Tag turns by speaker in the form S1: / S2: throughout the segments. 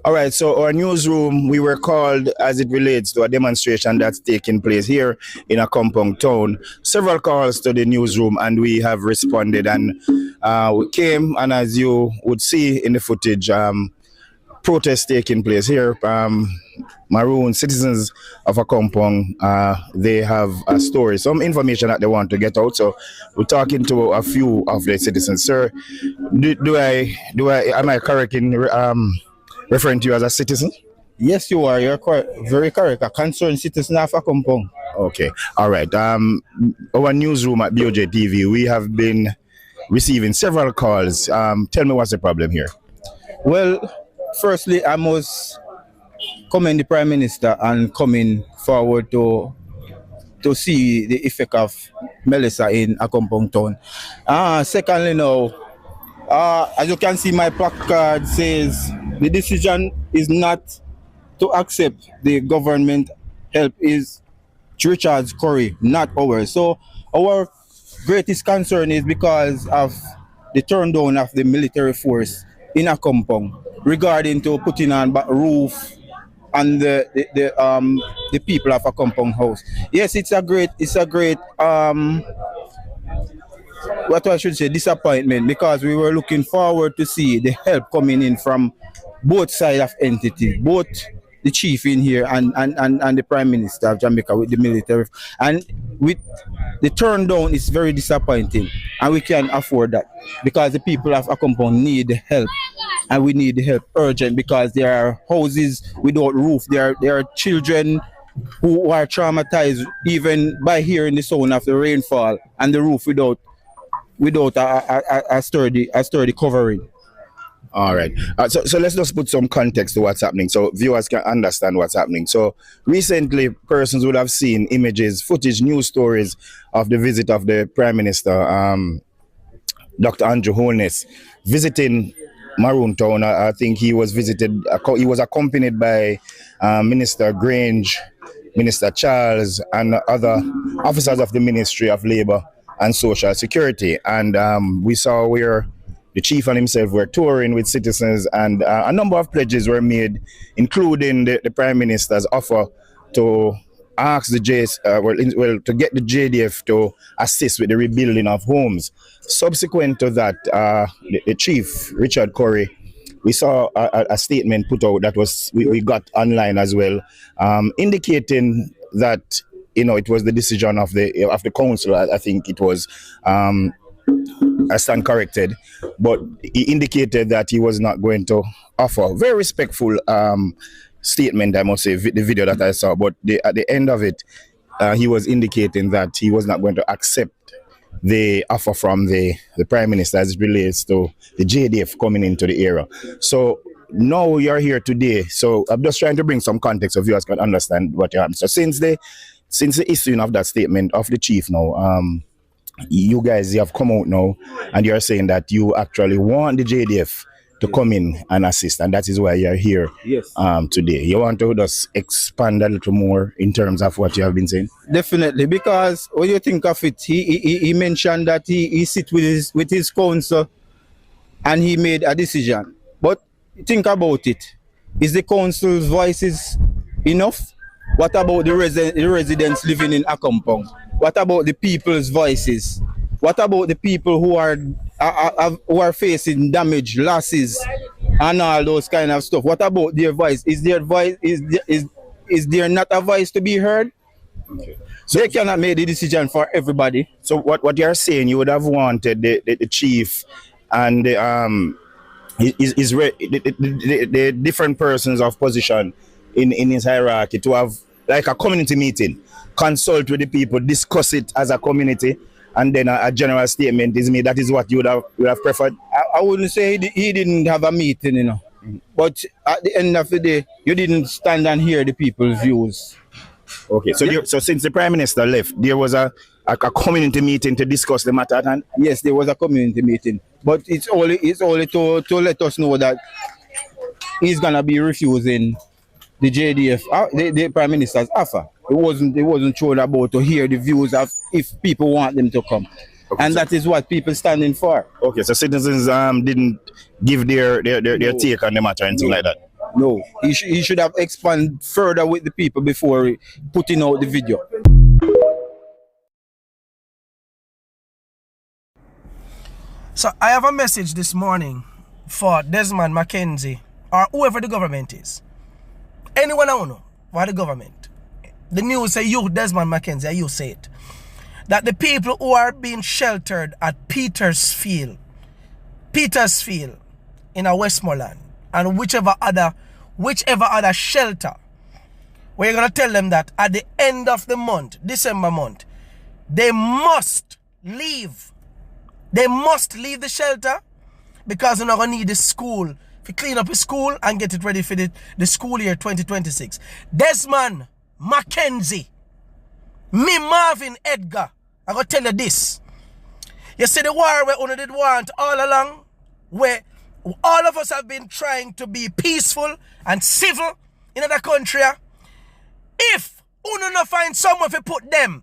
S1: All right, so our newsroom, we were called as it relates to a demonstration that's taking place here in a compound town. Several calls to the newsroom, and we have responded. And we came, and as you would see in the footage, protest taking place here. Maroon citizens of a compound, they have a story, some information that they want to get out. So we're talking to a few of the citizens. Sir, am I correct in referring to you as a citizen?
S2: Yes, you are. You're very correct. A concerned citizen of a compound.
S1: Okay. All right. Our newsroom at BOJ TV, we have been receiving several calls. Tell me what's the problem here?
S2: Well, firstly, I must commend the Prime Minister and coming forward to see the effect of Melissa in a compound town. Secondly, now, as you can see, my placard says the decision is not to accept the government help is Richard's Curry, not ours. So our greatest concern is because of the turn down of the military force in a compound regarding to putting on roof and the people of a compound house. Yes, it's a great what I should say, disappointment, because we were looking forward to see the help coming in from both sides of entity, both the chief in here and the Prime Minister of Jamaica with the military. And with the turn down is very disappointing, and we can't afford that because the people of a compound need help, and we need help urgent because there are houses without roof, there are children who are traumatized even by hearing the sound of the rainfall and the roof without a sturdy covering.
S1: All right. So let's just put some context to what's happening so viewers can understand what's happening. So recently, persons would have seen images, footage, news stories of the visit of the Prime Minister, Dr. Andrew Holness, visiting Maroon Town. I think he was accompanied by Minister Grange, Minister Charles, and other officers of the Ministry of Labour and Social Security. And we saw where the chief and himself were touring with citizens, and a number of pledges were made, including the Prime Minister's offer to ask the to get the JDF to assist with the rebuilding of homes. Subsequent to that, the chief, Richard Curry, we saw a statement put out that we got online as well, indicating that it was the decision of the council. I think it was. I stand corrected, but he indicated that he was not going to offer. Very respectful statement, I must say, the video that I saw. But at the end of it, he was indicating that he was not going to accept the offer from the Prime Minister as it relates to the JDF coming into the area. So now you're here today. So I'm just trying to bring some context so viewers can understand what happened. So since the issuing of that statement of the chief now, you guys have come out now and you're saying that you actually want the JDF to come in and assist, and that is why you're here.
S2: Yes.
S1: Today. You want to just expand a little more in terms of what you have been saying?
S2: Definitely, because when you think of it, he mentioned that he sit with his council and he made a decision. But think about it. Is the council's voices enough? What about the residents living in a compound? What about the people's voices? What about the people who are facing damage, losses, and all those kind of stuff? What about their voice? Is there not a voice to be heard? Okay. So they cannot make the decision for everybody.
S1: So what you're saying, you would have wanted the chief and the different persons of position in his hierarchy to have like a community meeting, consult with the people, discuss it as a community, and then a general statement is made. That is what you would have preferred?
S2: I wouldn't say he didn't have a meeting, but at the end of the day, you didn't stand and hear the people's views.
S1: Okay, so since the Prime Minister left, there was a community meeting to discuss the matter at hand?
S2: Yes, there was a community meeting, but it's only to let us know that he's gonna be refusing the JDF, the Prime Minister's offer. It wasn't told about to hear the views of if people want them to come. Okay, and that is what people standing for.
S1: Okay, so citizens didn't give their take on the matter or anything like that?
S2: No, he should have expanded further with the people before putting out the video.
S3: So I have a message this morning for Desmond Mackenzie or whoever the government is. Anyone I know for the government. The news say you, Desmond Mackenzie, you say it. That the people who are being sheltered at Petersfield in a Westmoreland and whichever other shelter, we're gonna tell them that at the end of the month, December month, they must leave. They must leave the shelter because they're not gonna need the school to clean up the school and get it ready for the school year 2026. Desmond Mackenzie, me Marvin Edgar, I gotta tell you this. You see the war where one did want all along, where all of us have been trying to be peaceful and civil in the country. If uno not find someone to put them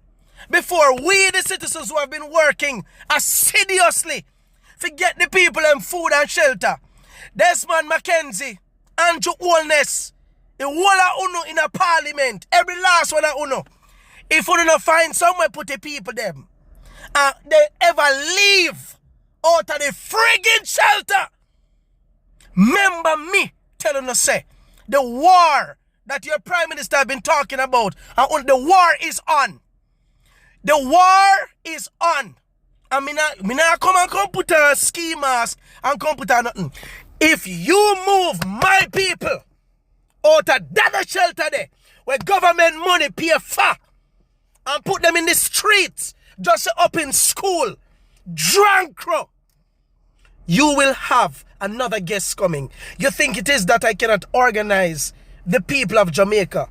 S3: before we, the citizens who have been working assiduously to get the people them food and shelter, Desmond Mackenzie, Andrew Holness, the whole of uno in a parliament, every last one of uno, if uno not find somewhere put the people them, they ever leave out of the friggin' shelter, remember me telling us say, the war that your prime minister have been talking about, and the war is on. The war is on. And me not come put a ski mask and come put a nothing. If you move my people out of that shelter there, where government money pay for, and put them in the streets, just up in school, drunk, you will have another guest coming. You think it is that I cannot organize the people of Jamaica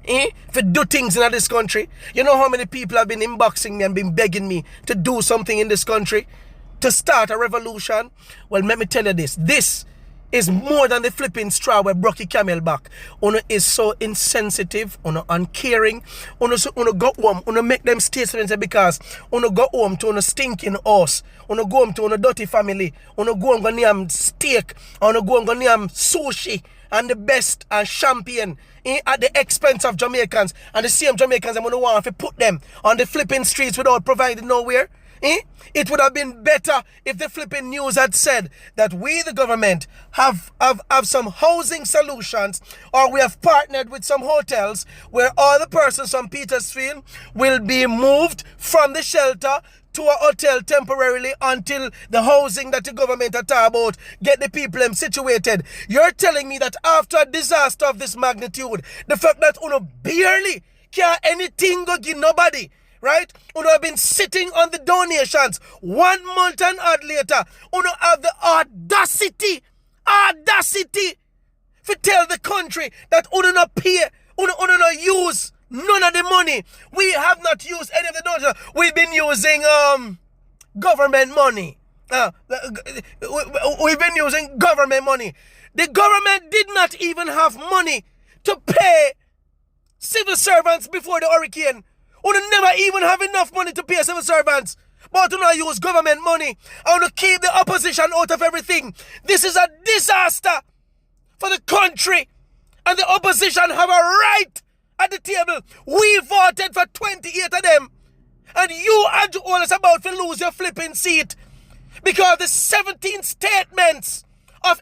S3: to do things in this country? You know how many people have been inboxing me and been begging me to do something in this country, to start a revolution? Well, let me tell you this. This is more than the flipping straw where broke the camel back. Uno is so insensitive, uno uncaring, uno go home, uno make them statements because uno go home to uno stinking house, uno go home to uno dirty family, uno go home go name steak, uno go home go name sushi and the best and champagne at the expense of Jamaicans, and the same Jamaicans I'm gonna want to put them on the flipping streets without providing nowhere. It would have been better if the flipping news had said that we, the government, have some housing solutions, or we have partnered with some hotels where all the persons from Petersfield will be moved from the shelter to a hotel temporarily until the housing that the government are talking about get the people situated. You're telling me that after a disaster of this magnitude, the fact that uno barely care anything go give nobody, right? Uno have been sitting on the donations 1 month and odd later. Uno have the audacity to tell the country that uno not pay, uno not use none of the money. We have not used any of the donations. We've been using government money. We've been using government money. The government did not even have money to pay civil servants before the hurricane. We never even have enough money to pay civil servants. But do not use government money and to keep the opposition out of everything. This is a disaster for the country. And the opposition have a right at the table. We voted for 28 of them. And you are always about to lose your flipping seat. Because the 17 statements of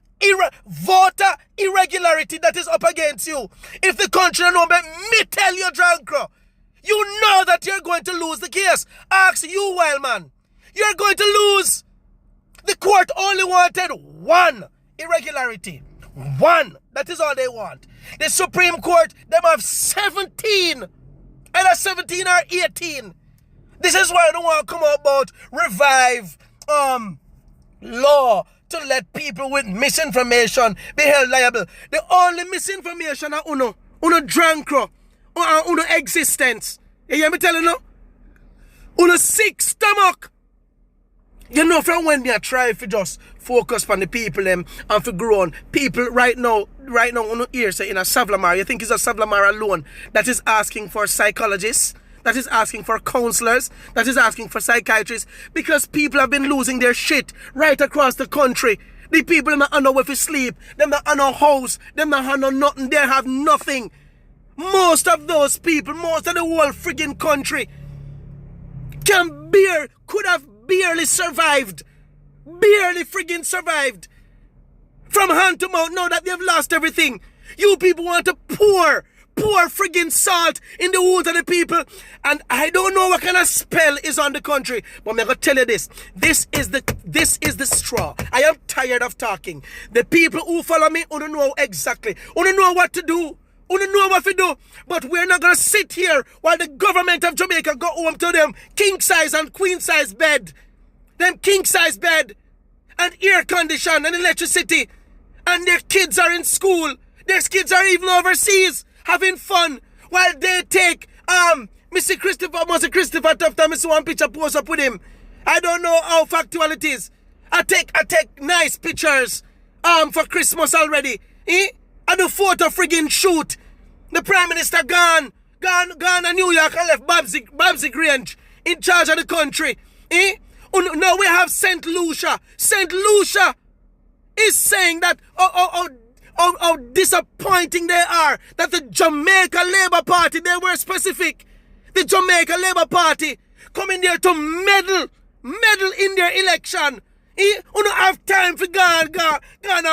S3: voter irregularity that is up against you. If the country don't know, me tell you, Drancro, you know that you're going to lose the case. Ask you, wild man. You're going to lose. The court only wanted one irregularity. One. That is all they want. The Supreme Court, them have 17. Either 17 or 18. This is why I don't want to come about revive law to let people with misinformation be held liable. The only misinformation are uno drankro, uno existence. You hear me telling you? Uno sick stomach. You know, from when they try to just focus on the people and for grown people right now uno ear say in a Savlamar, you think it's a Savlamar alone that is asking for psychologists, that is asking for counselors, that is asking for psychiatrists, because people have been losing their shit right across the country. The people them not know where to sleep. Them not have no house. Them not have no nothing. They have nothing. Most of those people, most of the whole friggin' country could have barely survived. Barely friggin' survived. From hand to mouth, now that they've lost everything. You people want to pour friggin' salt in the wounds of the people. And I don't know what kind of spell is on the country, but I'm gonna tell you this. This is the straw. I am tired of talking. The people who follow me, who don't know exactly, who don't know what to do, who don't know what to do. But we're not gonna sit here while the government of Jamaica go home to them king size and queen size bed. Them king size bed and air condition and electricity. And their kids are in school. Their kids are even overseas having fun while they take Mr. Christopher tough time. Mr. One picture post up with him. I don't know how factual it is. I take nice pictures for Christmas already. I do photo friggin' shoot. The Prime Minister gone to New York and left Babsy Grange in charge of the country. Now we have St. Lucia. St. Lucia is saying that how disappointing they are that the Jamaica Labour Party, they were specific. The Jamaica Labour Party coming there to meddle in their election. You don't have time for go and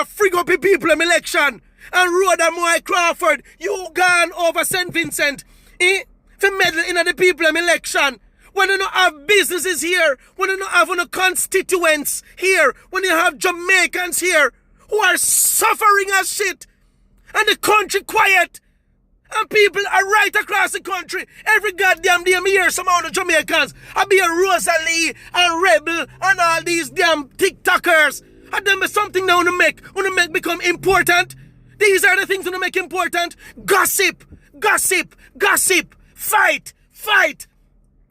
S3: frig up the people in election. And Rhoda Moy Crawford, you gone over St. Vincent. For meddle in the people in election. When you don't have businesses here, when you don't have no constituents here, when you have Jamaicans here who are suffering as shit, and the country quiet, and people are right across the country. Every goddamn day I hear some of the Jamaicans. I be a Rosalie and Rebel and all these damn TikTokers. And them is something they want to make become important. These are the things that make important. Gossip.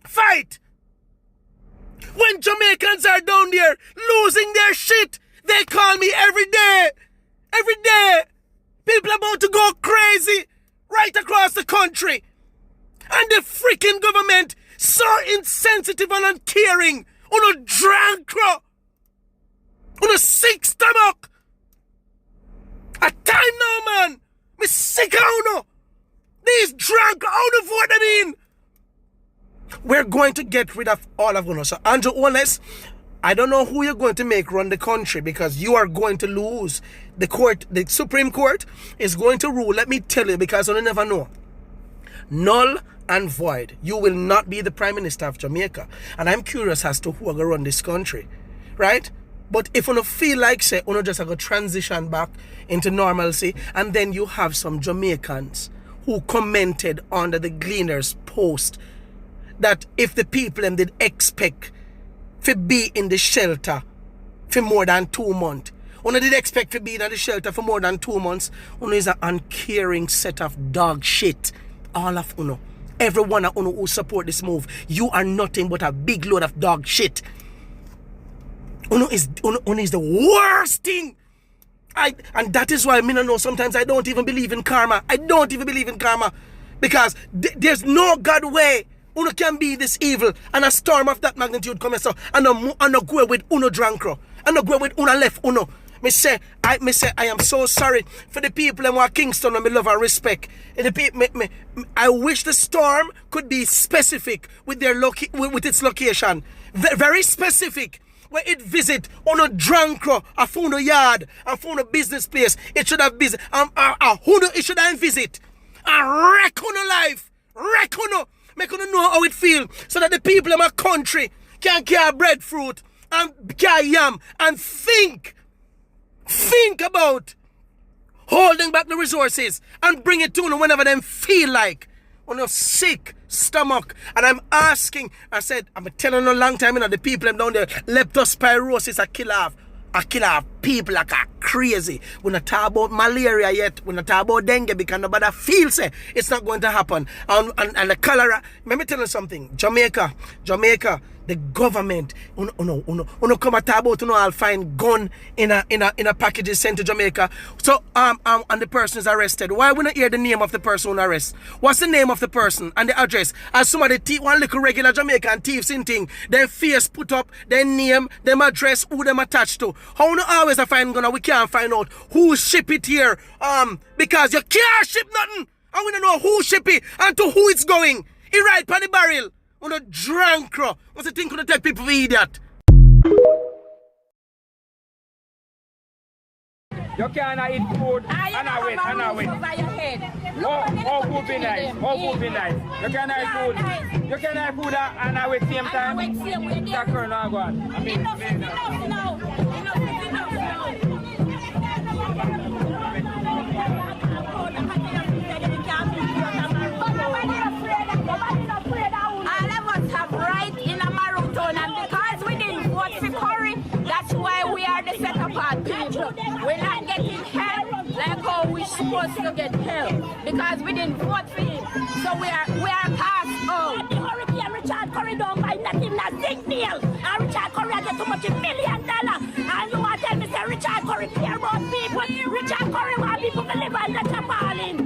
S3: Fight. When Jamaicans are down there losing their shit, they call me every day. People about to go crazy right across the country. And the freaking government so insensitive and uncaring. On a drunk, on a sick stomach. A time now, man. Me sick of uno. These drunk, how the vote them in? We're going to get rid of all of uno. So Andrew Oles, I don't know who you're going to make run the country because you are going to lose. The Supreme Court is going to rule. Let me tell you, because you'll never know. Null and void. You will not be the Prime Minister of Jamaica. And I'm curious as to who are going to run this country. Right? But if you don't feel like, say, you just have to transition back into normalcy, and then you have some Jamaicans who commented under the Gleaner's post that if the people them did expect to be in the shelter for more than 2 months, Una did expect to be in the shelter for more than 2 months. Una is an uncaring set of dog shit. All of Uno. Everyone of Uno who support this move. You are nothing but a big load of dog shit. Uno is the worst thing. And that is why I know sometimes I don't even believe in karma. I don't even believe in karma. Because there's no God way Uno can be this evil and a storm of that magnitude come so and no go with Uno drankro. And no go with Uno left Uno. I am so sorry for the people in Kingston and me love and respect. And the people, I wish the storm could be specific with with its location. Very specific. Where it visit on a drunkro, a phone yard, a phone business place. It should have visit. It should have visit. A wreck on a life. Wreck on a. Make you know how it feel. So that the people in my country can carry breadfruit and carry yam and think about holding back the resources and bring it to them whenever they feel like. On a sick stomach. And I'm asking, I'm telling you a long time, the people down there, leptospirosis, I kill off people like a crazy. We're not talking about malaria yet. We're not talking about dengue because nobody feels it. It's not going to happen. And the cholera, let me tell you something. Jamaica, the government, uno come at about, I'll find gun in a package sent to Jamaica. So, and the person is arrested. Why we not hear the name of the person who arrest? What's the name of the person and the address? As somebody one little regular Jamaican thieves in thing, their face put up, their name, them address, who them attached to. How no always I find gun and we can't find out who ship it here? Because you can't ship nothing. And we don't know who ship it and to who it's going. He right pan the barrel. On a drunk crow. What's the thing gonna take people for idiot?
S4: You can't eat food and I wait. Oh, food be nice. Oh, food be nice. You can't eat food. You can't eat food and I wait same time. That's not going. I mean,
S5: enough. All of us have right in a marathon, and because we didn't vote for Curry, that's why we are the set apart people. We're not getting help like how we're supposed to get help because we didn't vote for him. So we are past out. Richard Curry don't buy nothing, not signal. And Richard Curry get too much $1 million. And you want to tell me, say Richard Curry care about people. Richard Curry want people to live on the Chapalin.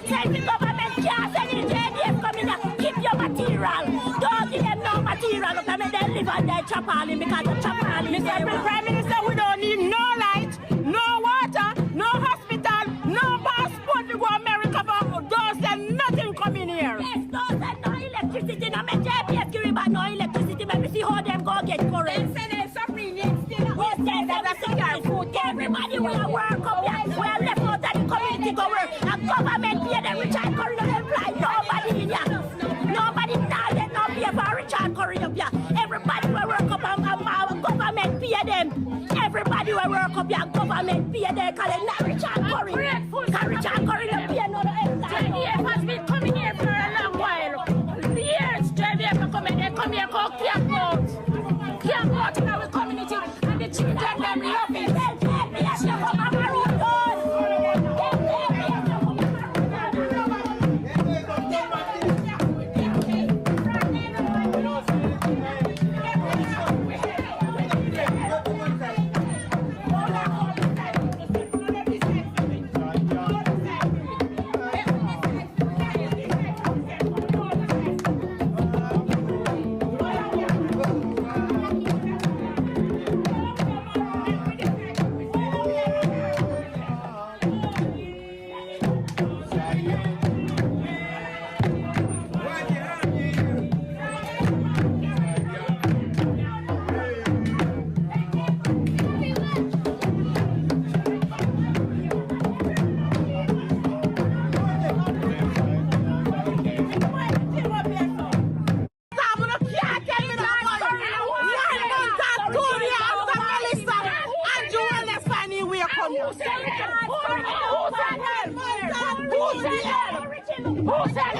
S5: Say the government can't send the JDF come in and keep your material. Don't give them no material. Look, I mean, they live on their Chapalin because the Chapalin. Mr. Prime Minister, we don't need no light, no water, no hospital, no passport to go America, but don't send nothing coming here. Yes, don't send no electricity. No, my JPS give me no electricity. Let me see how them go get current. They send them suffering still. Yes, that's a food. Everybody will work up here. We are left out of the community go work. And government pay them Richard Curry no employ nobody in here. Nobody now let no pay for Richard Curry up here. Everybody will work up and our government pay them. Everybody will work up here. Government pay them. Call it not Richard Curry. Because Richard Curry no pay no employ. JDF has been coming here for a long while. Years JDF come here, go camp out in our community, and the children them love it. Who said